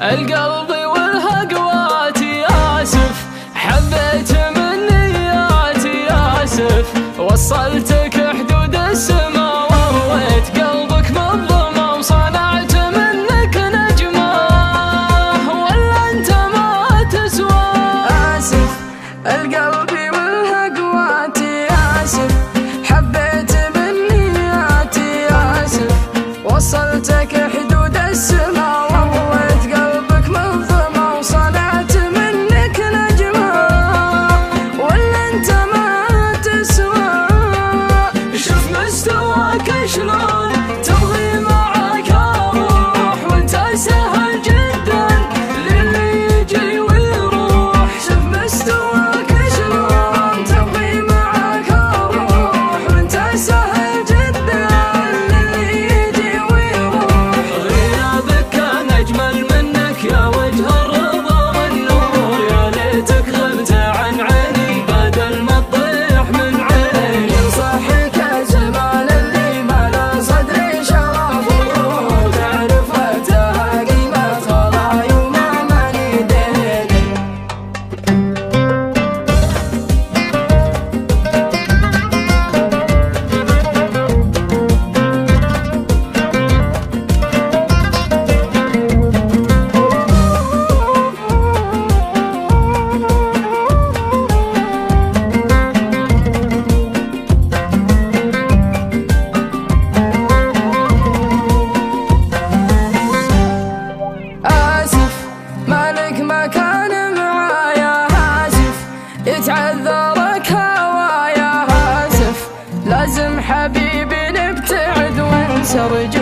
القلب والهقواتي آسف، حبيت من نياتي آسف، وصلتك حدود السما وهويت قلبك بالظما وصنعت منك نجمة، ولا انت ما تسوى. آسف القلب والهقواتي آسف، حبيت من نياتي آسف، وصلتك حدود السما وهويت قلبك منظمة وصنعت منك نجمة، ولا انت ما تسوى. شوف مستواك شلون تبغي معاك اروح، وانت سهل جدا للي يجي ويروح. شوف مستواك شلون تبغي معاك اروح، وانت سهل جدا للي يجي ويروح. غيابك كان اجمل منك يا وجه الرضا والنور، يا ليتك غبت عن عيني بدل ما تطيح من عيني. ينصحك الجمال اللي ملا صدري شرف وروح، تعرف وقتها قيمة غلاي وما ماني دين. آسف مالك مكان معايا، آسف يتعذرك هوايا، آسف لازم حبيبي نبتعد ونسى رجال.